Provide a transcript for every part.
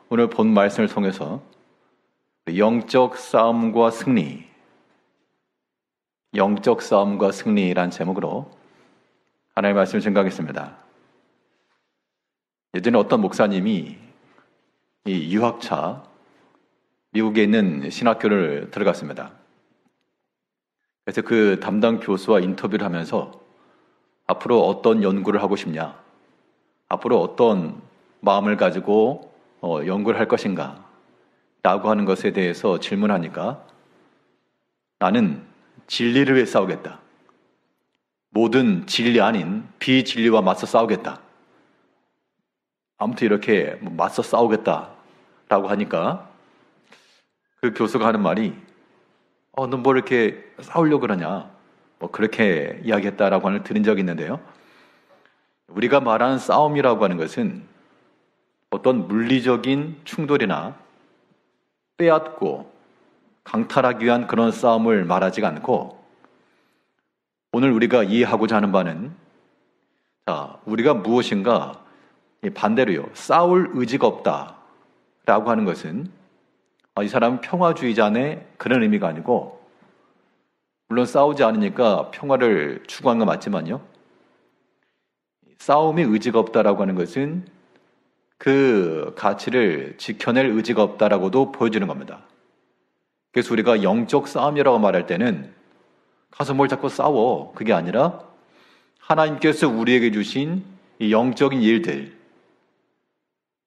오늘 본 말씀을 통해서 영적 싸움과 승리란 제목으로 하나님의 말씀을 증거하겠습니다. 예전에 어떤 목사님이 이 유학차, 미국에 있는 신학교를 들어갔습니다. 그래서 그 담당 교수와 인터뷰를 하면서 앞으로 어떤 연구를 하고 싶냐, 앞으로 어떤 마음을 가지고 연구를 할 것인가 라고 하는 것에 대해서 질문하니까 나는 진리를 위해 싸우겠다. 모든 진리 아닌 비진리와 맞서 싸우겠다. 아무튼 이렇게 맞서 싸우겠다라고 하니까 그 교수가 하는 말이 너 뭐 이렇게 싸우려고 그러냐, 뭐 그렇게 이야기했다라고 하는 들은 적이 있는데요. 우리가 말하는 싸움이라고 하는 것은 어떤 물리적인 충돌이나 빼앗고 강탈하기 위한 그런 싸움을 말하지가 않고, 오늘 우리가 이해하고자 하는 바는 우리가 무엇인가 반대로요, 싸울 의지가 없다라고 하는 것은 이 사람은 평화주의자네 그런 의미가 아니고, 물론 싸우지 않으니까 평화를 추구하는 건 맞지만요, 싸움의 의지가 없다라고 하는 것은 그 가치를 지켜낼 의지가 없다라고도 보여주는 겁니다. 그래서 우리가 영적 싸움이라고 말할 때는 가서 뭘 자꾸 싸워, 그게 아니라 하나님께서 우리에게 주신 이 영적인 일들,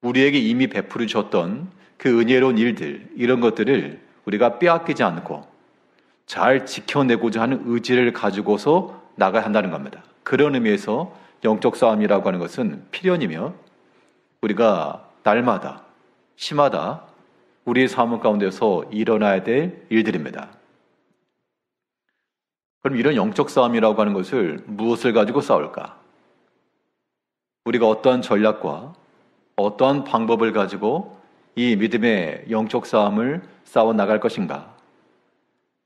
우리에게 이미 베풀어 주셨던 그 은혜로운 일들, 이런 것들을 우리가 빼앗기지 않고 잘 지켜내고자 하는 의지를 가지고서 나가야 한다는 겁니다. 그런 의미에서 영적 싸움이라고 하는 것은 필연이며 우리가 날마다 시마다 우리의 삶 가운데서 일어나야 될 일들입니다. 그럼 이런 영적 싸움이라고 하는 것을 무엇을 가지고 싸울까? 우리가 어떠한 전략과 어떠한 방법을 가지고 이 믿음의 영적 싸움을 싸워 나갈 것인가?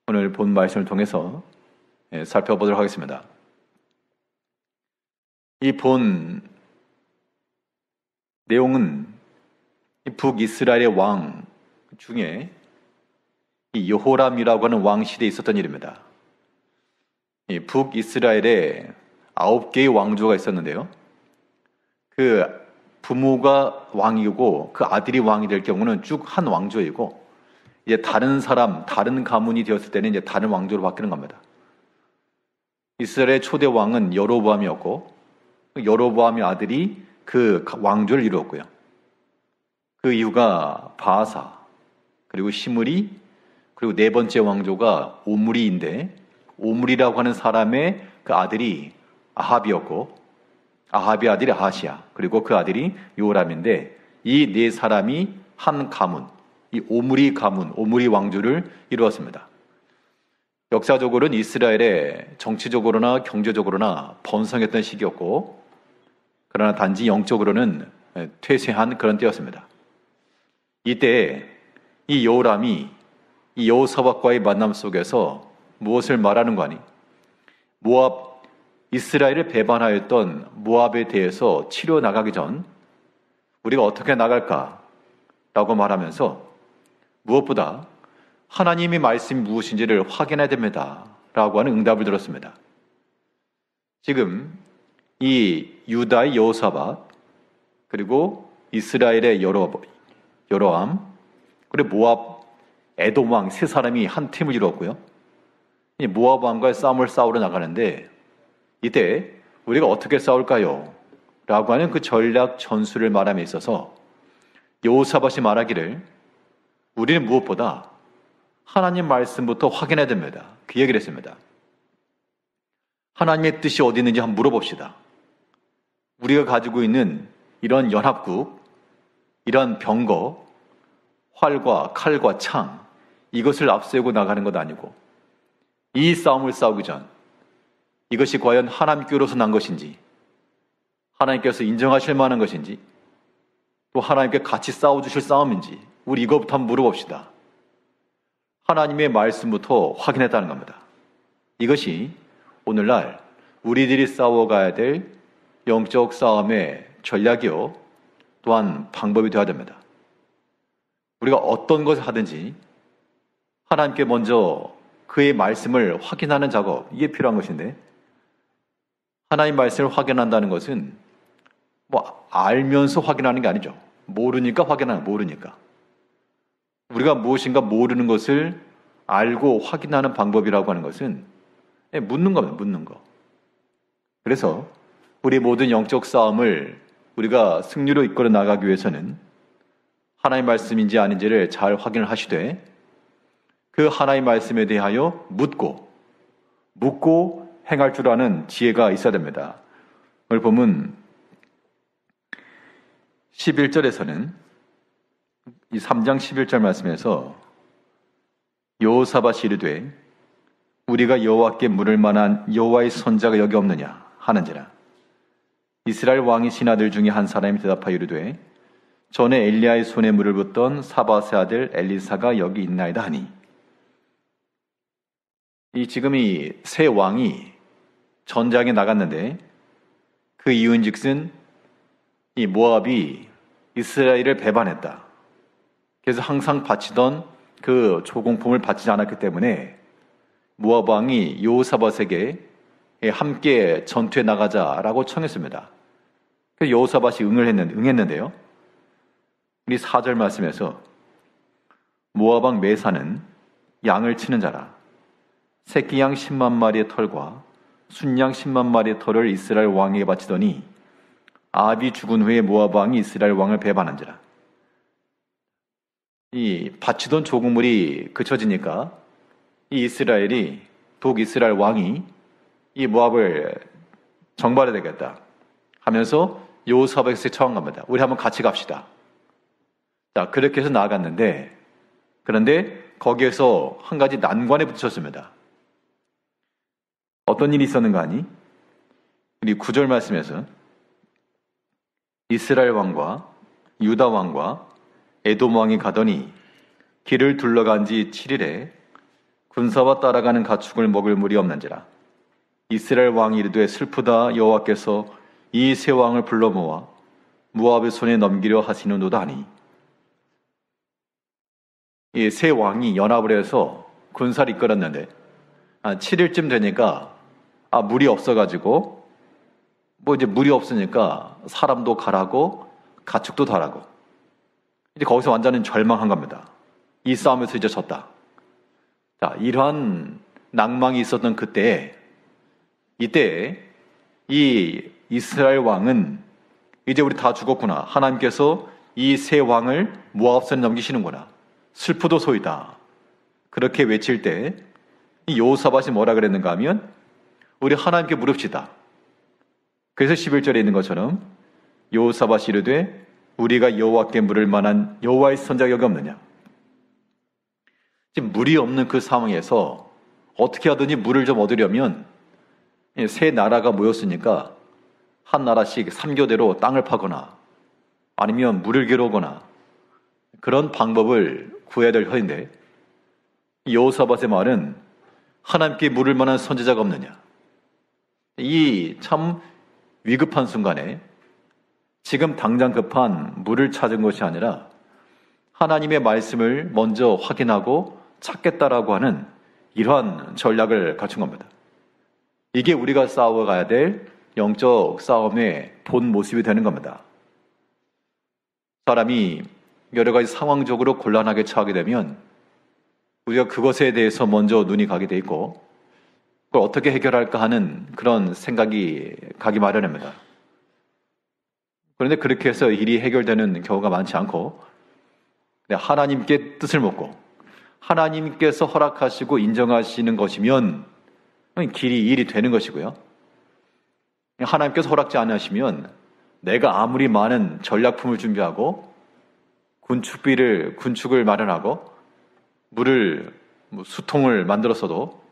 오늘 본 말씀을 통해서 살펴보도록 하겠습니다. 이 본 내용은 북이스라엘의 왕 중에 이 여호람이라고 하는 왕 시대에 있었던 일입니다. 이 북이스라엘에 9개의 왕조가 있었는데요, 그 부모가 왕이고 그 아들이 왕이 될 경우는 쭉 한 왕조이고, 이제 다른 사람, 다른 가문이 되었을 때는 이제 다른 왕조로 바뀌는 겁니다. 이스라엘의 초대 왕은 여로보암이었고, 여로보암의 아들이 그 왕조를 이루었고요. 그 이후가 바아사, 그리고 시므리, 그리고 네 번째 왕조가 오므리인데, 오므리라고 하는 사람의 그 아들이 아합이었고, 아합의 아들이 아하시야, 그리고 그 아들이 요람인데, 이 네 사람이 한 가문, 이 오므리 가문, 오므리 왕조를 이루었습니다. 역사적으로는 이스라엘의 정치적으로나 경제적으로나 번성했던 시기였고, 그러나 단지 영적으로는 퇴세한 그런 때였습니다. 이때 이 여호람이 이 여호사밧과의 만남 속에서 무엇을 말하는 거니? 모압, 이스라엘을 배반하였던 모압에 대해서 치료 나가기 전 우리가 어떻게 나갈까라고 말하면서 무엇보다 하나님의 말씀이 무엇인지를 확인해야 됩니다 라고 하는 응답을 들었습니다. 지금 이 유다의 여호사밧, 그리고 이스라엘의 여로암, 그리고 모압, 에돔 왕 세 사람이 한 팀을 이루었고요. 이 모압 왕과의 싸움을 싸우러 나가는데, 이때 우리가 어떻게 싸울까요? 라고 하는 그 전략 전술을 말함에 있어서 여호사밧이 말하기를 우리는 무엇보다 하나님 말씀부터 확인해야 됩니다. 그 얘기를 했습니다. 하나님의 뜻이 어디 있는지 한번 물어봅시다. 우리가 가지고 있는 이런 연합국, 이런 병거, 활과 칼과 창, 이것을 앞세우고 나가는 것 아니고, 이 싸움을 싸우기 전 이것이 과연 하나님께로서 난 것인지, 하나님께서 인정하실 만한 것인지, 또 하나님께 같이 싸워주실 싸움인지, 우리 이거부터 한번 물어봅시다. 하나님의 말씀부터 확인했다는 겁니다. 이것이 오늘날 우리들이 싸워가야 될 영적 싸움의 전략이요, 또한 방법이 되어야 됩니다. 우리가 어떤 것을 하든지 하나님께 먼저 그의 말씀을 확인하는 작업, 이게 필요한 것인데, 하나님 말씀을 확인한다는 것은 알면서 확인하는 게 아니죠. 모르니까 확인하는, 모르니까. 우리가 무엇인가 모르는 것을 알고 확인하는 방법이라고 하는 것은 묻는 겁니다. 묻는 거. 그래서 우리 모든 영적 싸움을 우리가 승리로 이끌어 나가기 위해서는 하나님 말씀인지 아닌지를 잘 확인을 하시되, 그 하나님 말씀에 대하여 묻고 행할 줄 아는 지혜가 있어야 됩니다. 오늘 보면 11절에서는 이 3장 11절 말씀에서 여호사밧이 이르되 우리가 여호와께 물을 만한 여호와의 선자가 여기 없느냐 하는지라. 이스라엘 왕의 신하들 중에 한 사람이 대답하여 이르되 전에 엘리야의 손에 물을 붓던 사밧의 아들 엘리사가 여기 있나이다 하니, 지금 이 새 왕이 전장에 나갔는데 그 이유인즉슨 이 모압이 이스라엘을 배반했다. 그래서 항상 바치던 그 조공품을 바치지 않았기 때문에 모압 왕이 여호사밧에게 함께 전투에 나가자라고 청했습니다. 그래서 여호사밧이 응했는데요. 우리 4절 말씀에서 모압 왕 메사는 양을 치는 자라. 새끼 양 10만 마리의 털과 순양 10만 마리의 털을 이스라엘 왕에게 바치더니 아합이 죽은 후에 모압 왕이 이스라엘 왕을 배반한지라. 이 바치던 조국물이 그쳐지니까 이 이스라엘이, 북이스라엘 왕이 이 모압을 정발해야 되겠다 하면서 여호사밧에게 청한 겁니다. 우리 한번 같이 갑시다. 자, 그렇게 해서 나아갔는데, 그런데 거기에서 한 가지 난관에 부딪혔습니다. 어떤 일이 있었는가 하니, 우리 9절 말씀에서 이스라엘 왕과 유다 왕과 에돔 왕이 가더니 길을 둘러간 지 7일에 군사와 따라가는 가축을 먹을 물이 없는지라. 이스라엘 왕이 이르되 슬프다, 여호와께서 이 세 왕을 불러 모아 모압의 손에 넘기려 하시는도다 하니, 이 세 왕이 연합을 해서 군사를 이끌었는데 7일쯤 되니까 물이 없어가지고 이제 물이 없으니까 사람도 가라고 가축도 다라고, 이제 거기서 완전히 절망한 겁니다. 이 싸움에서 이제 졌다. 자, 이러한 낭망이 있었던 이때 이 이스라엘 왕은 이제 우리 다 죽었구나. 하나님께서 이 세 왕을 모압 손에 넘기시는구나. 슬프도소이다. 그렇게 외칠 때 이 여호사밧이 뭐라 그랬는가 하면 우리 하나님께 물읍시다. 그래서 11절에 있는 것처럼 여호사밧이 이르되 우리가 여호와께 물을 만한 여호와의 선자가 여기 없느냐. 지금 물이 없는 그 상황에서 어떻게 하든지 물을 좀 얻으려면 세 나라가 모였으니까 한 나라씩 3교대로 땅을 파거나 아니면 물을 겨루거나 그런 방법을 구해야 될 터인데, 여호사밧의 말은 하나님께 물을 만한 선지자가 없느냐. 이 참 위급한 순간에 지금 당장 급한 물을 찾은 것이 아니라 하나님의 말씀을 먼저 확인하고 찾겠다라고 하는 이러한 전략을 갖춘 겁니다. 이게 우리가 싸워가야 될 영적 싸움의 본 모습이 되는 겁니다. 사람이 여러 가지 상황적으로 곤란하게 처하게 되면 우리가 그것에 대해서 먼저 눈이 가게 돼 있고 그걸 어떻게 해결할까 하는 그런 생각이 가기 마련입니다. 그런데 그렇게 해서 일이 해결되는 경우가 많지 않고 하나님께 뜻을 묻고 하나님께서 허락하시고 인정하시는 것이면 일이 되는 것이고요. 하나님께서 허락지 않으시면 내가 아무리 많은 전략품을 준비하고 군축을 마련하고 수통을 만들었어도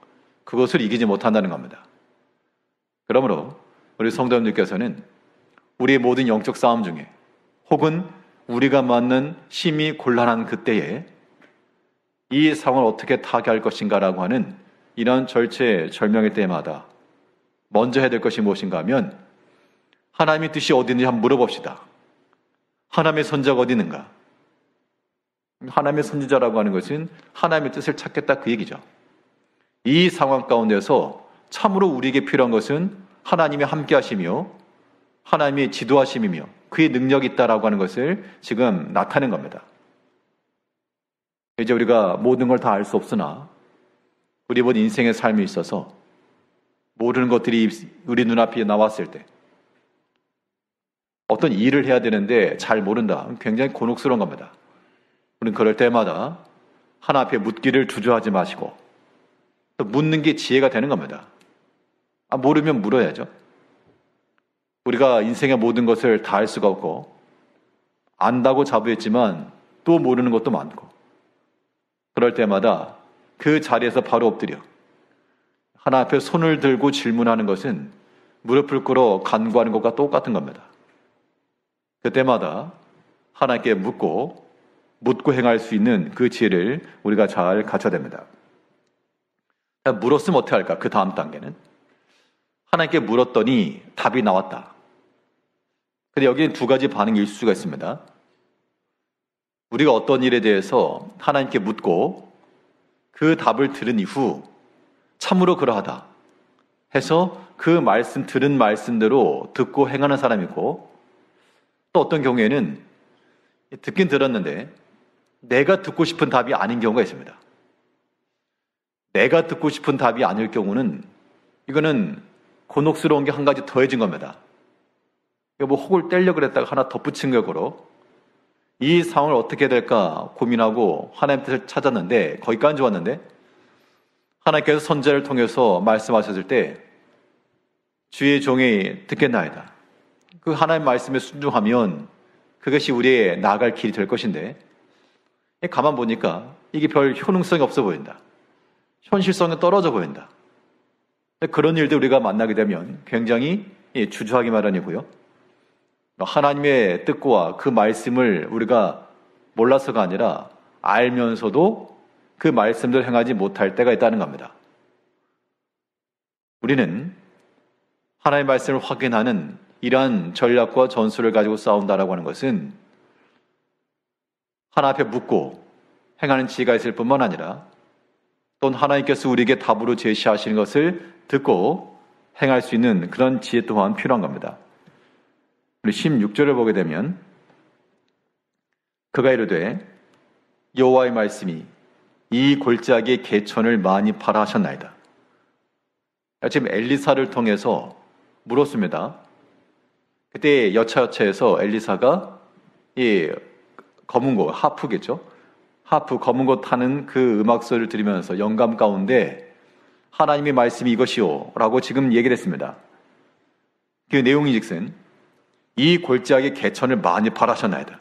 그것을 이기지 못한다는 겁니다. 그러므로 우리 성도님들께서는 우리의 모든 영적 싸움 중에 혹은 우리가 맞는 심히 곤란한 그때에 이 상황을 어떻게 타개할 것인가라고 하는 이런 절체절명의 때마다 먼저 해야 될 것이 무엇인가 하면 하나님의 뜻이 어디 있는지 한번 물어봅시다. 하나님의 선자가 어디 있는가? 하나님의 선지자라고 하는 것은 하나님의 뜻을 찾겠다 그 얘기죠. 이 상황 가운데서 참으로 우리에게 필요한 것은 하나님의 함께 하심이요, 하나님의 지도하심이며 그의 능력이 있다라고 하는 것을 지금 나타낸 겁니다. 이제 우리가 모든 걸 다 알 수 없으나 우리 본 인생의 삶에 있어서 모르는 것들이 우리 눈앞에 나왔을 때 어떤 일을 해야 되는데 잘 모른다. 굉장히 곤혹스러운 겁니다. 우리는 그럴 때마다 하나 앞에 묻기를 주저하지 마시고 또 묻는 게 지혜가 되는 겁니다. 모르면 물어야죠. 우리가 인생의 모든 것을 다 알 수가 없고 안다고 자부했지만 또 모르는 것도 많고 그럴 때마다 그 자리에서 바로 엎드려 하나 앞에 손을 들고 질문하는 것은 무릎을 꿇어 간구하는 것과 똑같은 겁니다. 그때마다 하나님께 묻고 행할 수 있는 그 지혜를 우리가 잘 갖춰야 됩니다. 물었으면 어떻게 할까? 그 다음 단계는 하나님께 물었더니 답이 나왔다. 근데 여기는 두 가지 반응이 있을 수가 있습니다. 우리가 어떤 일에 대해서 하나님께 묻고 그 답을 들은 이후 참으로 그러하다 해서 그 말씀 들은 말씀대로 듣고 행하는 사람이 있고, 또 어떤 경우에는 듣긴 들었는데 내가 듣고 싶은 답이 아닌 경우가 있습니다. 내가 듣고 싶은 답이 아닐 경우는 이거는 곤혹스러운 게 한 가지 더해진 겁니다. 뭐 혹을 떼려고 그랬다가 하나 덧붙인 격으로 이 상황을 어떻게 해야 될까 고민하고 하나님 뜻을 찾았는데 거기까지 왔는데 하나님께서 선지자를 통해서 말씀하셨을 때 주의 종이 듣겠나이다. 그 하나님 말씀에 순종하면 그것이 우리의 나아갈 길이 될 것인데 가만 보니까 이게 별 효능성이 없어 보인다. 현실성이 떨어져 보인다. 그런 일들 우리가 만나게 되면 굉장히 주저하기 마련이고요. 하나님의 뜻과 그 말씀을 우리가 몰라서가 아니라 알면서도 그 말씀대로 행하지 못할 때가 있다는 겁니다. 우리는 하나님의 말씀을 확인하는 이러한 전략과 전술을 가지고 싸운다라고 하는 것은 하나 앞에 묻고 행하는 지혜가 있을 뿐만 아니라 또는 하나님께서 우리에게 답으로 제시하시는 것을 듣고 행할 수 있는 그런 지혜 또한 필요한 겁니다. 우리 16절을 보게 되면 그가 이르되 여호와의 말씀이 이 골짜기의 개천을 많이 파라 하셨나이다. 지금 엘리사를 통해서 물었습니다. 그때 여차여차해서 엘리사가 이 검은 것, 하프겠죠? 하프, 검은 것 타는 그 음악 소리를 들으면서 영감 가운데 하나님의 말씀이 이것이요 라고 지금 얘기를 했습니다. 그 내용이 이 골짜기의 개천을 많이 파라셨나이다.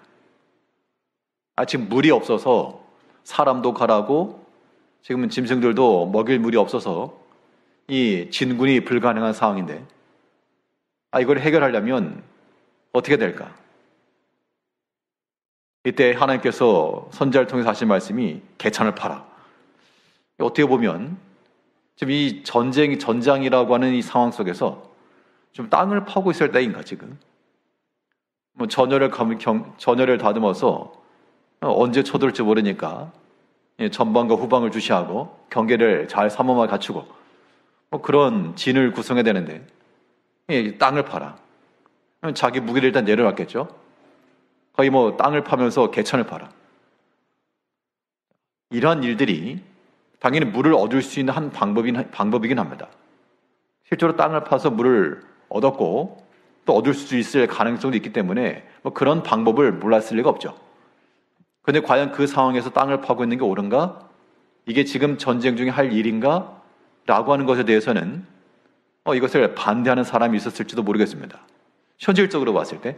지금 물이 없어서 사람도 가라고 지금은 짐승들도 먹일 물이 없어서 이 진군이 불가능한 상황인데 이걸 해결하려면 어떻게 될까? 이때 하나님께서 선지자를 통해서 하신 말씀이 개천을 파라. 어떻게 보면 지금 이 전장이라고 하는 이 상황 속에서 좀 땅을 파고 있을 때인가 지금? 전열을 다듬어서 언제 쳐들지 모르니까 전방과 후방을 주시하고 경계를 잘 삼엄하게 갖추고 그런 진을 구성해야 되는데 땅을 파라. 자기 무기를 일단 내려놨겠죠. 거의 땅을 파면서 개천을 파라. 이러한 일들이 당연히 물을 얻을 수 있는 한 방법이긴 합니다. 실제로 땅을 파서 물을 얻었고 또 얻을 수 있을 가능성도 있기 때문에 그런 방법을 몰랐을 리가 없죠. 그런데 과연 그 상황에서 땅을 파고 있는 게 옳은가? 이게 지금 전쟁 중에 할 일인가? 라고 하는 것에 대해서는 이것을 반대하는 사람이 있었을지도 모르겠습니다. 현실적으로 봤을 때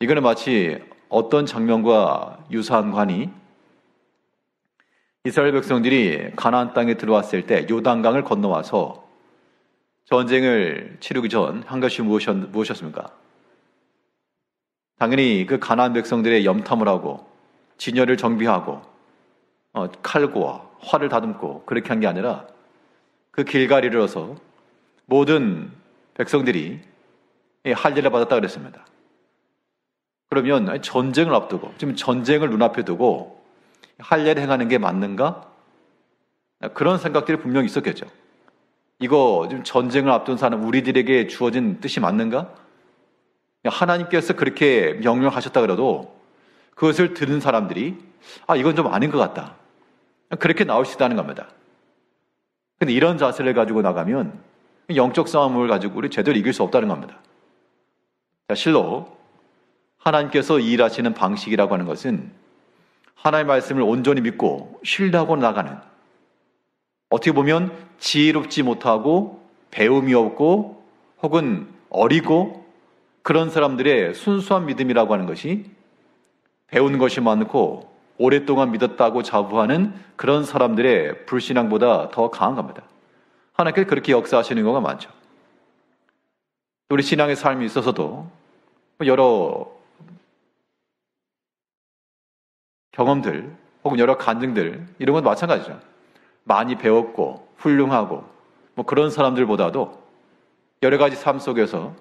이거는 마치 어떤 장면과 유사한 관이 이스라엘 백성들이 가나안 땅에 들어왔을 때 요단강을 건너와서 전쟁을 치르기 전 한 것이 무엇이었습니까? 당연히 그 가나안 백성들의 염탐을 하고 진열을 정비하고 칼과 활을 다듬고 그렇게 한 게 아니라 그 길가리를 얻어서 모든 백성들이 할례를 받았다 그랬습니다. 그러면 전쟁을 앞두고, 지금 전쟁을 눈앞에 두고 할 일을 행하는 게 맞는가? 그런 생각들이 분명히 있었겠죠. 이거 지금 전쟁을 앞둔 사람, 우리들에게 주어진 뜻이 맞는가? 하나님께서 그렇게 명령하셨다 그래도 그것을 들은 사람들이 이건 좀 아닌 것 같다. 그렇게 나올 수 있다는 겁니다. 근데 이런 자세를 가지고 나가면 영적 싸움을 가지고 우리 제대로 이길 수 없다는 겁니다. 자, 실로 하나님께서 일하시는 방식이라고 하는 것은 하나님의 말씀을 온전히 믿고 신뢰하고 나가는, 어떻게 보면 지혜롭지 못하고 배움이 없고 혹은 어리고 그런 사람들의 순수한 믿음이라고 하는 것이 배우는 것이 많고 오랫동안 믿었다고 자부하는 그런 사람들의 불신앙보다 더 강한 겁니다. 하나님께서 그렇게 역사하시는 경우가 많죠. 우리 신앙의 삶이 있어서도 여러 경험들 혹은 여러 간증들 이런 건 마찬가지죠. 많이 배웠고 훌륭하고 그런 사람들보다도 여러 가지 삶 속에서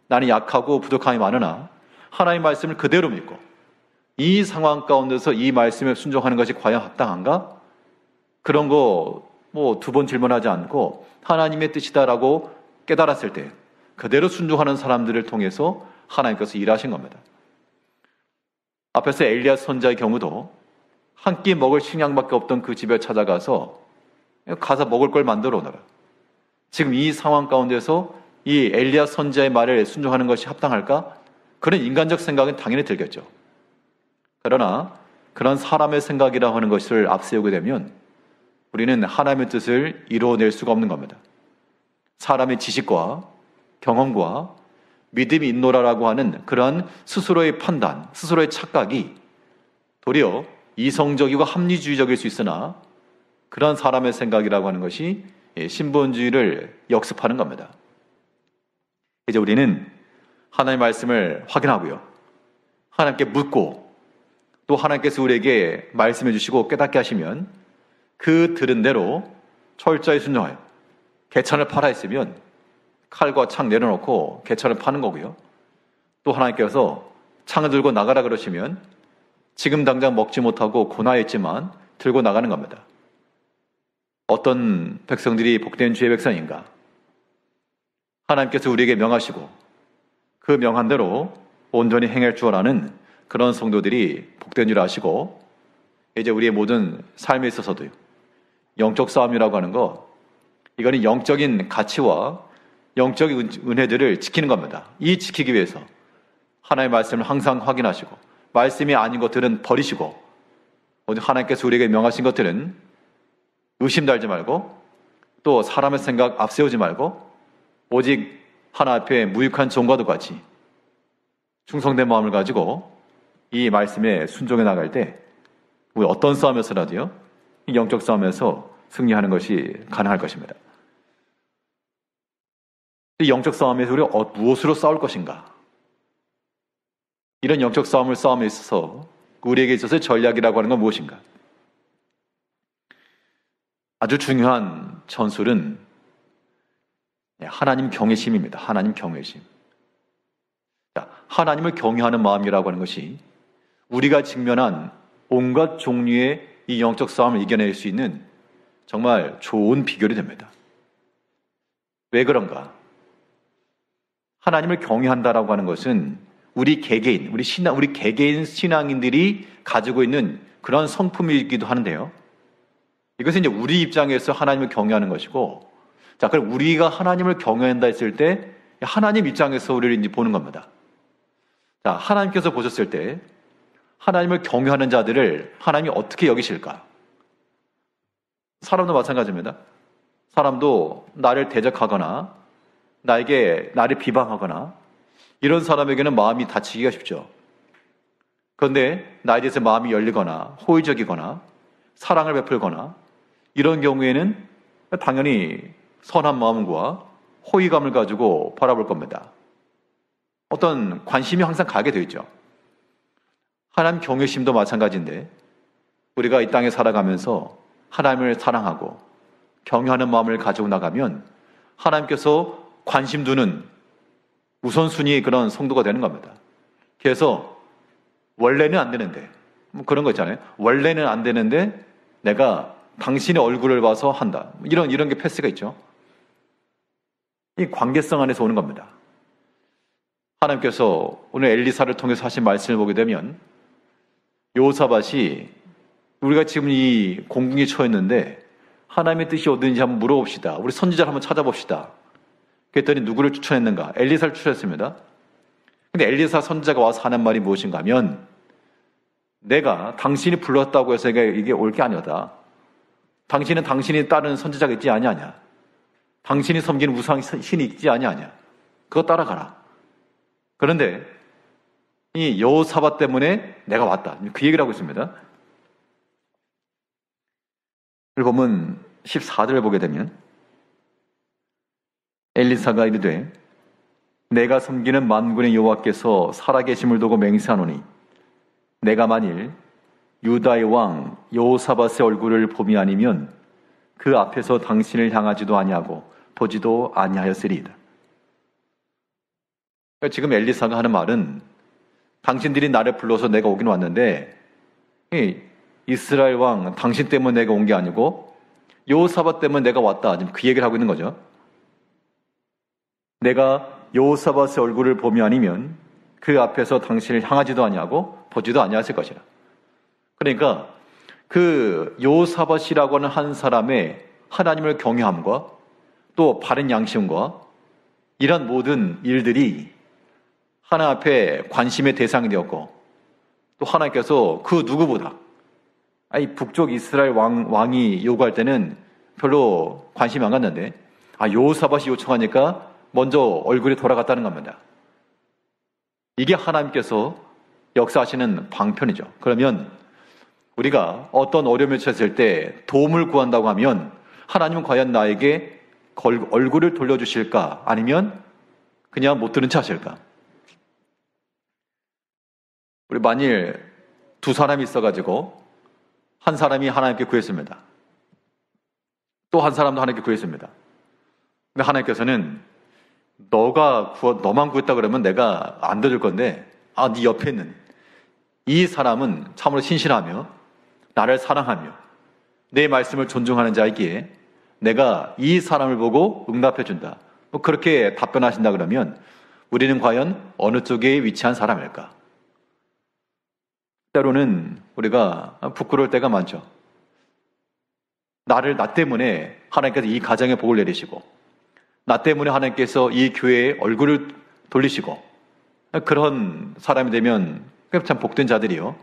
나는 약하고 부족함이 많으나 하나님의 말씀을 그대로 믿고 이 상황 가운데서 이 말씀에 순종하는 것이 과연 합당한가? 그런 거 두 번 질문하지 않고 하나님의 뜻이다라고 깨달았을 때 그대로 순종하는 사람들을 통해서 하나님께서 일하신 겁니다. 앞에서 엘리야 선지자의 경우도 한 끼 먹을 식량밖에 없던 그 집에 찾아가서 가서 먹을 걸 만들어 오너라. 지금 이 상황 가운데서 이 엘리야 선지자의 말을 순종하는 것이 합당할까? 그런 인간적 생각은 당연히 들겠죠. 그러나 그런 사람의 생각이라고 하는 것을 앞세우게 되면 우리는 하나님의 뜻을 이루어낼 수가 없는 겁니다. 사람의 지식과 경험과 믿음이 있노라라고 하는 그런 스스로의 판단, 스스로의 착각이 도리어 이성적이고 합리주의적일 수 있으나 그런 사람의 생각이라고 하는 것이 신본주의를 역습하는 겁니다. 이제 우리는 하나님의 말씀을 확인하고요. 하나님께 묻고 또 하나님께서 우리에게 말씀해 주시고 깨닫게 하시면 그 들은 대로 철저히 순종하여 개천을 팔아 있으면 칼과 창 내려놓고 개천을 파는 거고요. 또 하나님께서 창을 들고 나가라 그러시면 지금 당장 먹지 못하고 고나에 있지만 들고 나가는 겁니다. 어떤 백성들이 복된 주의 백성인가? 하나님께서 우리에게 명하시고 그 명한 대로 온전히 행할 줄 아는 그런 성도들이 복된 줄 아시고 이제 우리의 모든 삶에 있어서도요. 영적 싸움이라고 하는 거, 이거는 영적인 가치와 영적인 은혜들을 지키는 겁니다. 이 지키기 위해서 하나님의 말씀을 항상 확인하시고 말씀이 아닌 것들은 버리시고 하나님께서 우리에게 명하신 것들은 의심 달지 말고 또 사람의 생각 앞세우지 말고 오직 하나 앞에 무익한 종과도 같이 충성된 마음을 가지고 이 말씀에 순종해 나갈 때 우리 어떤 싸움에서라도요, 이 영적 싸움에서 승리하는 것이 가능할 것입니다. 이 영적 싸움에서 우리가 무엇으로 싸울 것인가? 이런 영적 싸움에 있어서 우리에게 있어서의 전략이라고 하는 건 무엇인가? 아주 중요한 전술은 하나님 경외심입니다. 하나님 경외심. 하나님을 경외하는 마음이라고 하는 것이 우리가 직면한 온갖 종류의 이 영적 싸움을 이겨낼 수 있는 정말 좋은 비결이 됩니다. 왜 그런가? 하나님을 경외한다라고 하는 것은 우리 개개인, 우리 개개인 신앙인들이 가지고 있는 그런 성품이기도 하는데요. 이것은 이제 우리 입장에서 하나님을 경외하는 것이고, 자, 그럼 우리가 하나님을 경외한다 했을 때 하나님 입장에서 우리를 이제 보는 겁니다. 자, 하나님께서 보셨을 때 하나님을 경외하는 자들을 하나님이 어떻게 여기실까? 사람도 마찬가지입니다. 사람도 나를 대적하거나 나를 비방하거나 이런 사람에게는 마음이 다치기가 쉽죠. 그런데 나에 대해서 마음이 열리거나 호의적이거나 사랑을 베풀거나 이런 경우에는 당연히 선한 마음과 호의감을 가지고 바라볼 겁니다. 어떤 관심이 항상 가게 되어 있죠. 하나님 경외심도 마찬가지인데 우리가 이 땅에 살아가면서 하나님을 사랑하고 경외하는 마음을 가지고 나가면 하나님께서 관심 두는 우선순위의 그런 성도가 되는 겁니다. 그래서 원래는 안 되는데, 뭐 그런 거 있잖아요. 원래는 안 되는데 내가 당신의 얼굴을 봐서 한다. 이런 게 패스가 있죠. 이 관계성 안에서 오는 겁니다. 하나님께서 오늘 엘리사를 통해서 하신 말씀을 보게 되면 여호사밧이 우리가 지금 이 공궁에 처했는데 하나님의 뜻이 어딘지 한번 물어봅시다. 우리 선지자를 한번 찾아봅시다. 그랬더니 누구를 추천했는가? 엘리사를 추천했습니다. 근데 엘리사 선지자가 와서 하는 말이 무엇인가 하면 내가 당신이 불렀다고 해서 이게 올 게 아니었다. 당신은 당신이 따르는 선지자가 있지 아니하냐. 당신이 섬기는 우상 신이 있지 아니하냐. 그거 따라가라. 그런데 이 여호사밧 때문에 내가 왔다. 그 얘기를 하고 있습니다. 그리고 보면 14절을 보게 되면 엘리사가 이르되 내가 섬기는 만군의 여호와께서 살아계심을 두고 맹세하노니 내가 만일 유다의 왕 여호사밧의 얼굴을 봄이 아니면 그 앞에서 당신을 향하지도 아니하고 보지도 아니하였으리이다. 지금 엘리사가 하는 말은 당신들이 나를 불러서 내가 오긴 왔는데 이스라엘 왕 당신 때문에 내가 온 게 아니고 여호사밧 때문에 내가 왔다. 지금 그 얘기를 하고 있는 거죠. 내가 여호사밧의 얼굴을 봄이 아니면 그 앞에서 당신을 향하지도 아니하고 보지도 아니하실 것이라. 그러니까 그 여호사밧이라고 하는 한 사람의 하나님을 경외함과 또 바른 양심과 이런 모든 일들이 하나님 앞에 관심의 대상이 되었고 또 하나님께서 그 누구보다 북쪽 이스라엘 왕이 요구할 때는 별로 관심이 안 갔는데 여호사밧이 요청하니까 먼저 얼굴이 돌아갔다는 겁니다. 이게 하나님께서 역사하시는 방편이죠. 그러면 우리가 어떤 어려움에 처했을 때 도움을 구한다고 하면 하나님은 과연 나에게 얼굴을 돌려주실까? 아니면 그냥 못 들은 체 하실까? 우리 만일 두 사람이 있어가지고 한 사람이 하나님께 구했습니다. 또 한 사람도 하나님께 구했습니다. 근데 하나님께서는 너만 구했다 그러면 내가 안 들을 건데 네 옆에 있는 이 사람은 참으로 신실하며 나를 사랑하며 내 말씀을 존중하는 자이기에 내가 이 사람을 보고 응답해 준다. 그렇게 답변하신다 그러면 우리는 과연 어느 쪽에 위치한 사람일까? 때로는 우리가 부끄러울 때가 많죠. 나 때문에 하나님께서 이 가정에 복을 내리시고 나 때문에 하나님께서 이 교회에 얼굴을 돌리시고 그런 사람이 되면 참 복된 자들이요.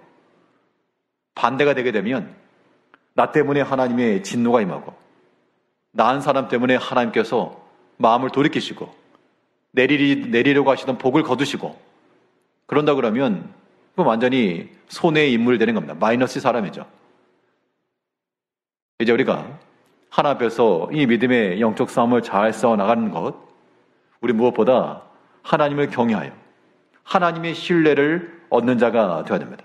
반대가 되게 되면 나 때문에 하나님의 진노가 임하고 나은 사람 때문에 하나님께서 마음을 돌이키시고 내리려고 하시던 복을 거두시고 그런다 그러면 완전히 손해의 인물이 되는 겁니다. 마이너스 사람이죠. 이제 우리가 하나님 앞에서 이 믿음의 영적 싸움을 잘 싸워나가는 것, 우리 무엇보다 하나님을 경외하여 하나님의 신뢰를 얻는 자가 되어야 됩니다.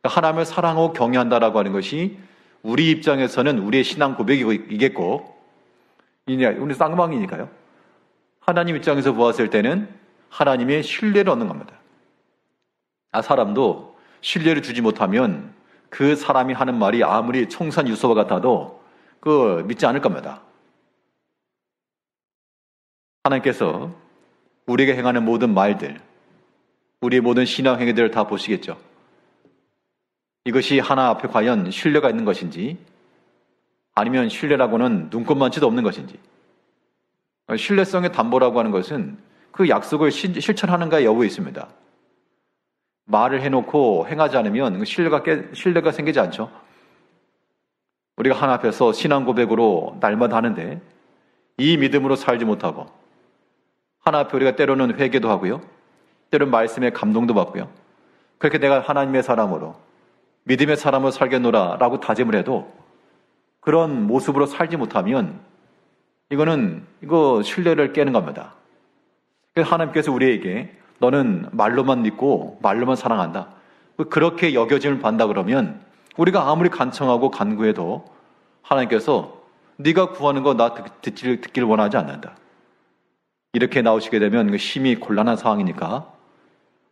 하나님을 사랑하고 경외한다라고 하는 것이 우리 입장에서는 우리의 신앙 고백이겠고 우리 쌍방이니까요. 하나님 입장에서 보았을 때는 하나님의 신뢰를 얻는 겁니다. 사람도 신뢰를 주지 못하면 그 사람이 하는 말이 아무리 청산 유서와 같아도 믿지 않을 겁니다. 하나님께서 우리에게 행하는 모든 말들, 우리의 모든 신앙 행위들을 다 보시겠죠. 이것이 하나 앞에 과연 신뢰가 있는 것인지 아니면 신뢰라고는 눈꽃만치도 없는 것인지. 신뢰성의 담보라고 하는 것은 그 약속을 실천하는가의 여부에 있습니다. 말을 해놓고 행하지 않으면 신뢰가 생기지 않죠. 우리가 하나 앞에서 신앙 고백으로 날마다 하는데 이 믿음으로 살지 못하고 하나 앞에 우리가 때로는 회개도 하고요. 때로는 말씀에 감동도 받고요. 그렇게 내가 하나님의 사람으로 믿음의 사람으로 살겠노라 라고 다짐을 해도 그런 모습으로 살지 못하면 이거 신뢰를 깨는 겁니다. 그래서 하나님께서 우리에게 너는 말로만 믿고 말로만 사랑한다. 그렇게 여겨짐을 받는다 그러면 우리가 아무리 간청하고 간구해도 하나님께서 네가 구하는 거 나 듣기를 원하지 않는다. 이렇게 나오시게 되면 심히 곤란한 상황이니까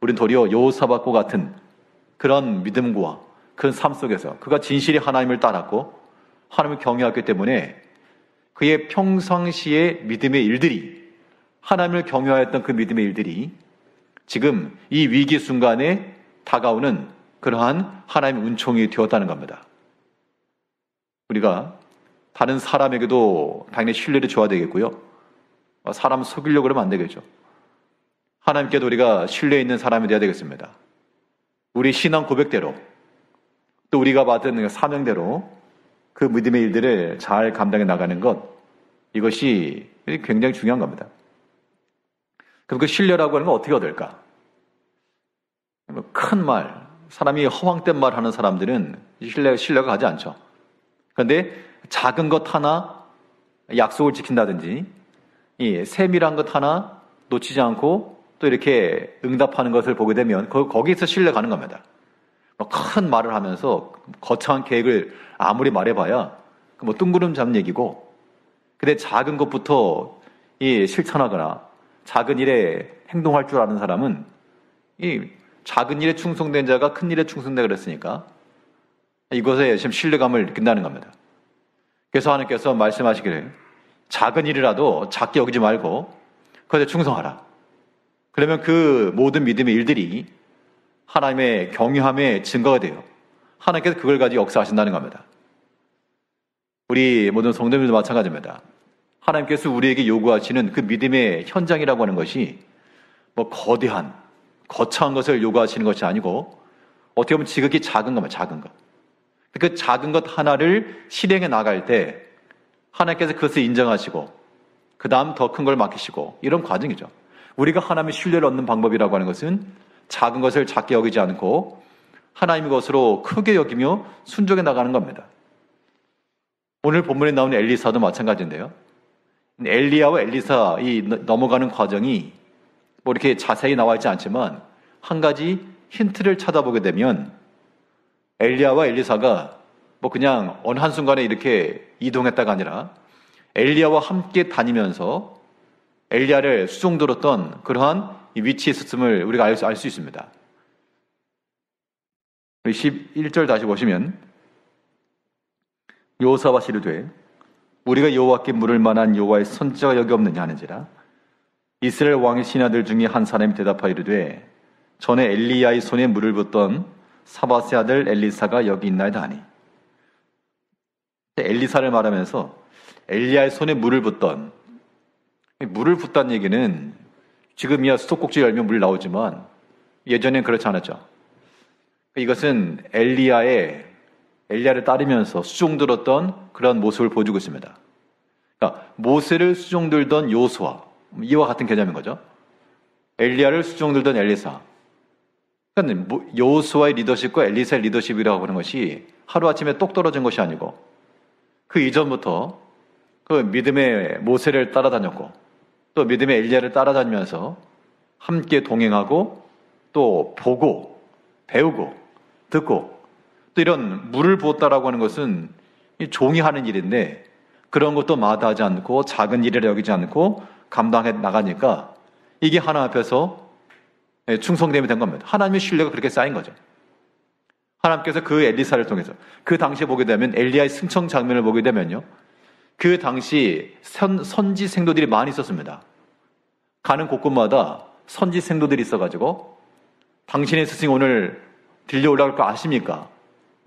우린 도리어 여호사밧과 같은 그런 믿음과 그런 삶 속에서 그가 진실히 하나님을 따랐고 하나님을 경외했기 때문에 그의 평상시의 믿음의 일들이, 하나님을 경외하였던 그 믿음의 일들이 지금 이 위기 순간에 다가오는 그러한 하나님의 은총이 되었다는 겁니다. 우리가 다른 사람에게도 당연히 신뢰를 줘야 되겠고요. 사람 속이려고 그러면 안 되겠죠. 하나님께도 우리가 신뢰 있는 사람이 되어야 되겠습니다. 우리 신앙 고백대로 또 우리가 받은 사명대로 그 믿음의 일들을 잘 감당해 나가는 것, 이것이 굉장히 중요한 겁니다. 그럼 그 신뢰라고 하는 건 어떻게 얻을까? 큰 말, 사람이 허황된 말 하는 사람들은 신뢰가 가지 않죠. 그런데 작은 것 하나 약속을 지킨다든지 세밀한 것 하나 놓치지 않고 또 이렇게 응답하는 것을 보게 되면 거기에서 신뢰가 가는 겁니다. 큰 말을 하면서 거창한 계획을 아무리 말해봐야 뜬구름 잡는 얘기고, 근데 작은 것부터 실천하거나 작은 일에 행동할 줄 아는 사람은 작은 일에 충성된 자가 큰 일에 충성되라 그랬으니까 이것에 지금 신뢰감을 느낀다는 겁니다. 그래서 하나님께서 말씀하시기를 작은 일이라도 작게 여기지 말고 그것에 충성하라. 그러면 그 모든 믿음의 일들이 하나님의 경외함의 증거가 돼요. 하나님께서 그걸 가지고 역사하신다는 겁니다. 우리 모든 성도님들도 마찬가지입니다. 하나님께서 우리에게 요구하시는 그 믿음의 현장이라고 하는 것이 거대한 거창한 것을 요구하시는 것이 아니고 어떻게 보면 지극히 작은 것만, 작은 것. 그 작은 것 하나를 실행해 나갈 때 하나님께서 그것을 인정하시고 그 다음 더 큰 걸 맡기시고, 이런 과정이죠. 우리가 하나님의 신뢰를 얻는 방법이라고 하는 것은 작은 것을 작게 여기지 않고 하나님의 것으로 크게 여기며 순종해 나가는 겁니다. 오늘 본문에 나오는 엘리사도 마찬가지인데요. 엘리야와 엘리사 넘어가는 과정이 이렇게 자세히 나와 있지 않지만 한 가지 힌트를 찾아보게 되면 엘리야와 엘리사가 그냥 어느 한순간에 이렇게 이동했다가 아니라 엘리야와 함께 다니면서 엘리야를 수종들었던 그러한 위치에 있었음을 우리가 알 수 있습니다. 11절 다시 보시면 여호사밧이 이르되 우리가 여호와께 물을 만한 여호와의 선지자가 여기 없느냐 하는지라. 이스라엘 왕의 신하들 중에 한 사람이 대답하여 이르되 전에 엘리야의 손에 물을 붓던 사밧의 아들 엘리사가 여기 있나이다 하니. 엘리사를 말하면서 엘리야의 손에 물을 붓던, 물을 붓다는 얘기는 지금이야 수도꼭지 열면 물이 나오지만 예전엔 그렇지 않았죠. 이것은 엘리야를 따르면서 수종들었던 그런 모습을 보여주고 있습니다. 그러니까 모세를 수종들던 요수아, 이와 같은 개념인 거죠. 엘리야를 수종들던 엘리사. 그러니까 요수아의 리더십과 엘리사의 리더십이라고 하는 것이 하루아침에 똑 떨어진 것이 아니고 그 이전부터 그 믿음의 모세를 따라다녔고 또 믿음의 엘리야를 따라다니면서 함께 동행하고 또 보고 배우고 듣고 또 이런 물을 부었다라고 하는 것은 종이 하는 일인데 그런 것도 마다하지 않고 작은 일이라 여기지 않고 감당해 나가니까 이게 하나님 앞에서 충성됨이 된 겁니다. 하나님의 신뢰가 그렇게 쌓인 거죠. 하나님께서 그 엘리사를 통해서 그 당시에 보게 되면 엘리야의 승천 장면을 보게 되면요, 그 당시 선지 생도들이 많이 있었습니다. 가는 곳곳마다 선지 생도들이 있어가지고 당신의 스승이 오늘 들려 올라갈 거 아십니까?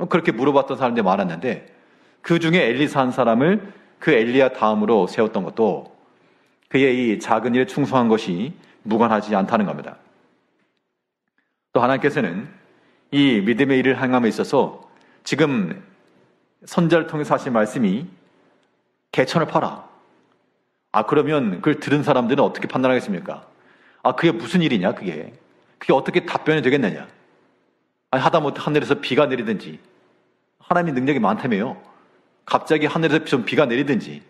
그렇게 물어봤던 사람들이 많았는데 그 중에 엘리사 한 사람을 그 엘리야 다음으로 세웠던 것도 그의 이 작은 일에 충성한 것이 무관하지 않다는 겁니다. 또 하나님께서는 이 믿음의 일을 행함에 있어서 지금 선지자를 통해서 하신 말씀이 개천을 팔아. 그러면 그걸 들은 사람들은 어떻게 판단하겠습니까? 그게 무슨 일이냐, 그게 어떻게 답변이 되겠느냐? 하다못해 하늘에서 비가 내리든지, 하나님의 능력이 많다며요. 갑자기 하늘에서 좀 비가 내리든지,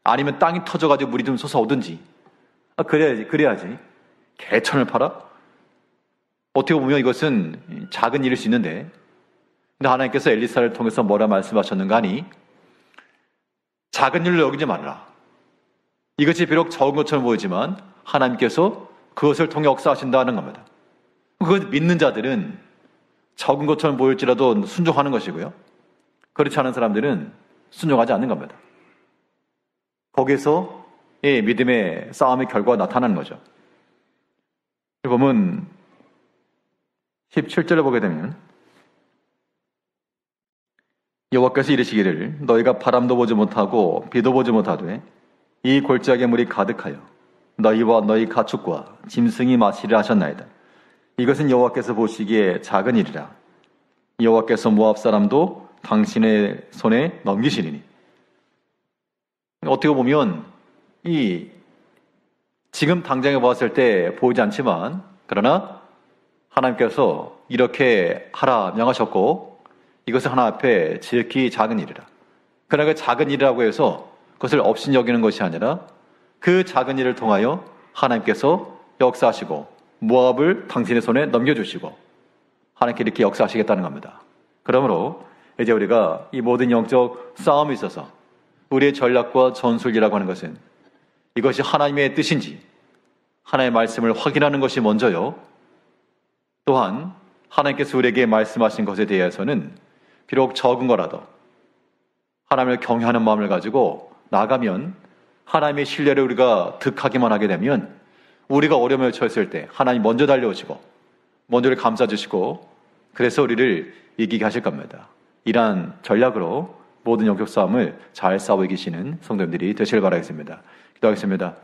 아니면 땅이 터져가지고 물이 좀 솟아오든지, 그래야지. 개천을 팔아? 어떻게 보면 이것은 작은 일일 수 있는데, 근데 하나님께서 엘리사를 통해서 뭐라 말씀하셨는가 하니, 작은 일로 여기지 말라. 이것이 비록 적은 것처럼 보이지만 하나님께서 그것을 통해 역사하신다는 겁니다. 그걸 믿는 자들은 적은 것처럼 보일지라도 순종하는 것이고요. 그렇지 않은 사람들은 순종하지 않는 겁니다. 거기서 이 믿음의 싸움의 결과가 나타나는 거죠. 보면 17절을 보게 되면 여호와께서 이르시기를 너희가 바람도 보지 못하고 비도 보지 못하되 이 골짜기에 물이 가득하여 너희와 너희 가축과 짐승이 마시리라 하셨나이다. 이것은 여호와께서 보시기에 작은 일이라. 여호와께서 모압 사람도 당신의 손에 넘기시리니. 어떻게 보면 지금 당장에 봤을 때 보이지 않지만 그러나 하나님께서 이렇게 하라 명하셨고 이것은 하나님 앞에 지극히 작은 일이라. 그러나 그 작은 일이라고 해서 그것을 없인 여기는 것이 아니라 그 작은 일을 통하여 하나님께서 역사하시고 모압을 당신의 손에 넘겨주시고 하나님께 이렇게 역사하시겠다는 겁니다. 그러므로 이제 우리가 이 모든 영적 싸움에 있어서 우리의 전략과 전술이라고 하는 것은 이것이 하나님의 뜻인지 하나님의 말씀을 확인하는 것이 먼저요. 또한 하나님께서 우리에게 말씀하신 것에 대해서는 비록 적은 거라도 하나님을 경외하는 마음을 가지고 나가면 하나님의 신뢰를 우리가 득하기만 하게 되면 우리가 어려움에 처했을 때 하나님 먼저 달려오시고 먼저를 감싸주시고 그래서 우리를 이기게 하실 겁니다. 이러한 전략으로 모든 영적 싸움을 잘 싸워 이기시는 성도님들이 되시길 바라겠습니다. 기도하겠습니다.